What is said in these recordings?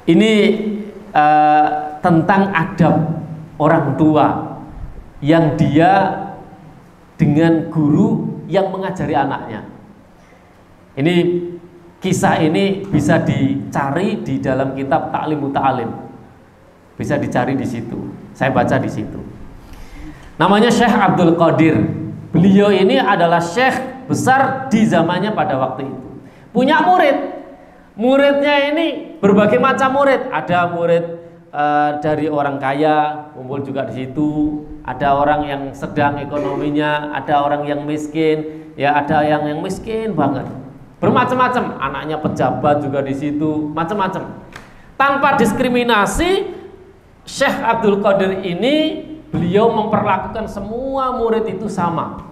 Ini tentang adab orang tua yang dia dengan guru yang mengajari anaknya. Ini kisah ini bisa dicari di dalam kitab Ta'lim Muta'alim. Bisa dicari di situ. Saya baca di situ. Namanya Syekh Abdul Qadir. Beliau ini adalah syekh besar di zamannya pada waktu itu. Punya murid. Muridnya ini berbagai macam murid. Ada murid dari orang kaya, kumpul juga di situ. Ada orang yang sedang ekonominya, ada orang yang miskin, ya ada yang miskin banget. Bermacam-macam, anaknya pejabat juga di situ, macam-macam. Tanpa diskriminasi, Syekh Abdul Qadir ini beliau memperlakukan semua murid itu sama.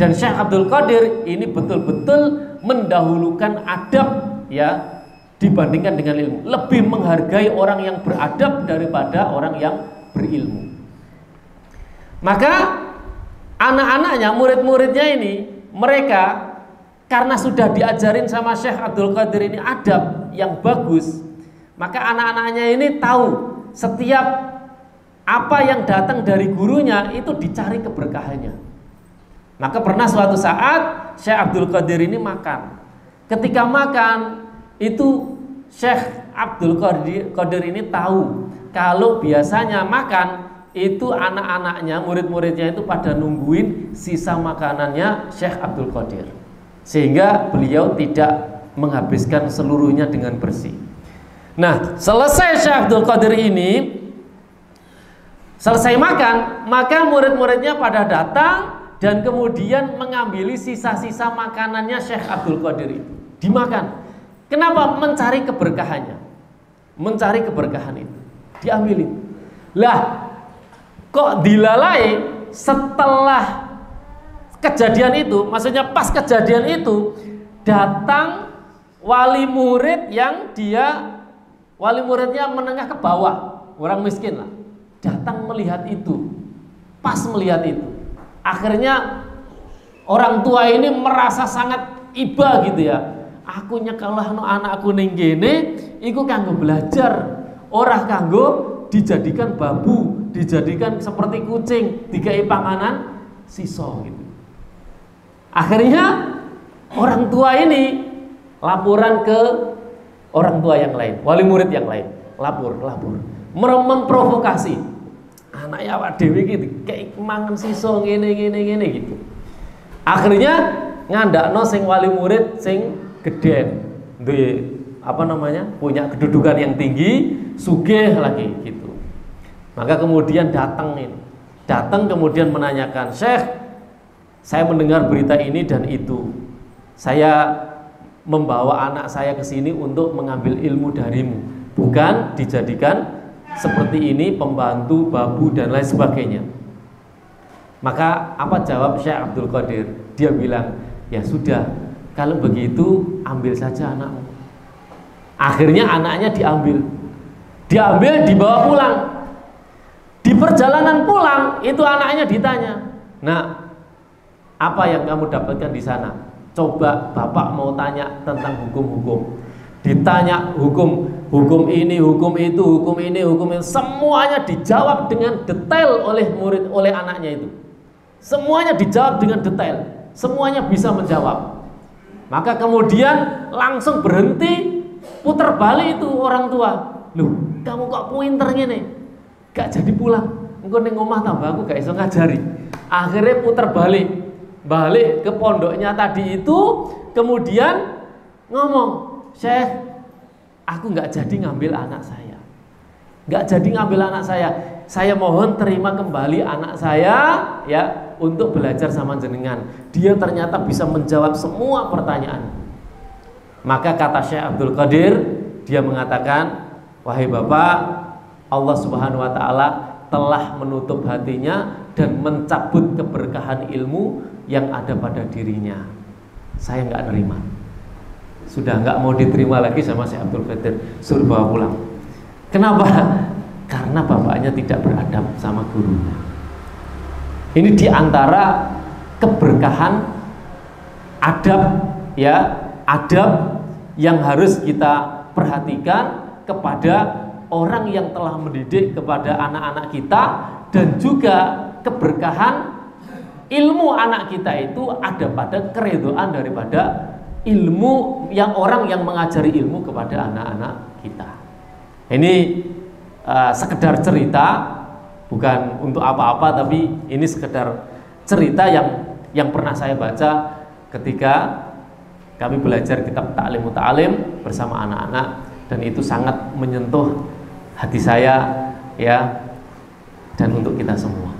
Dan Syekh Abdul Qadir ini betul-betul mendahulukan adab, ya, dibandingkan dengan ilmu. Lebih menghargai orang yang beradab daripada orang yang berilmu. Maka anak-anaknya, murid-muridnya ini, mereka karena sudah diajarin sama Syekh Abdul Qadir ini adab yang bagus, maka anak-anaknya ini tahu setiap apa yang datang dari gurunya itu dicari keberkahannya. Maka pernah suatu saat Syekh Abdul Qadir ini makan. Ketika makan itu Syekh Abdul Qadir ini tahu kalau biasanya makan itu anak-anaknya, murid-muridnya itu pada nungguin sisa makanannya Syekh Abdul Qadir, sehingga beliau tidak menghabiskan seluruhnya dengan bersih. Nah, selesai Syekh Abdul Qadir ini selesai makan, maka murid-muridnya pada datang dan kemudian mengambil sisa-sisa makanannya Syekh Abdul Qadir itu dimakan. Kenapa? Mencari keberkahannya. Mencari keberkahan itu diambilin. Lah, kok dilalai setelah kejadian itu, maksudnya pas kejadian itu datang wali murid yang wali muridnya menengah ke bawah, orang miskin lah, datang melihat itu, pas melihat itu, akhirnya orang tua ini merasa sangat iba gitu ya. Aku nyekalah no anakku ning kene iku kanggo belajar, ora kanggo dijadikan babu, dijadikan seperti kucing, dikai panganan sisa gitu. Akhirnya orang tua ini laporan ke orang tua yang lain, wali murid yang lain, lapor, memprovokasi. Anaknya awak dhewe iki kayak mangan sisa ngene gitu. Akhirnya ngandakno sing wali murid sing gede, punya kedudukan yang tinggi, sugih lagi gitu. Maka kemudian datang kemudian menanyakan, Syekh, saya mendengar berita ini dan itu. Saya membawa anak saya ke sini untuk mengambil ilmu darimu, bukan dijadikan seperti ini, pembantu, babu dan lain sebagainya. Maka apa jawab Syekh Abdul Qadir? Dia bilang, ya sudah, kalau begitu ambil saja anakmu. Akhirnya anaknya diambil, dibawa pulang. Di perjalanan pulang itu anaknya ditanya, nah, apa yang kamu dapatkan di sana? Coba bapak mau tanya tentang hukum-hukum. Ditanya hukum ini, hukum itu, hukum ini, semuanya dijawab dengan detail oleh anaknya itu. Semuanya dijawab dengan detail, semuanya bisa menjawab. Maka kemudian langsung berhenti, putar balik itu orang tua. Loh, kamu kok pinter ngene? Gak jadi pulang. Engko ning omah tambah aku gak iso ngajari. Akhirnya putar balik ke pondoknya tadi itu, kemudian ngomong, Syekh, aku gak jadi ngambil anak saya. Gak jadi ngambil anak saya. Saya mohon terima kembali anak saya ya, untuk belajar sama jenengan. Dia ternyata bisa menjawab semua pertanyaan. Maka kata Syekh Abdul Qadir, dia mengatakan, wahai bapak, Allah Subhanahu wa ta'ala telah menutup hatinya dan mencabut keberkahan ilmu yang ada pada dirinya. Saya nggak nerima. Sudah nggak mau diterima lagi sama Syekh Abdul Qadir, suruh bawa pulang. Kenapa? Karena bapaknya tidak beradab sama gurunya. Ini diantara keberkahan adab, ya, adab yang harus kita perhatikan kepada orang yang telah mendidik kepada anak-anak kita, dan juga keberkahan ilmu anak kita itu ada pada keridhaan daripada ilmu yang orang yang mengajari ilmu kepada anak-anak kita. Ini sekedar cerita, bukan untuk apa-apa, tapi ini sekedar cerita yang pernah saya baca ketika kami belajar kitab Ta'lim Muta'alim bersama anak-anak, dan itu sangat menyentuh hati saya ya, dan untuk kita semua.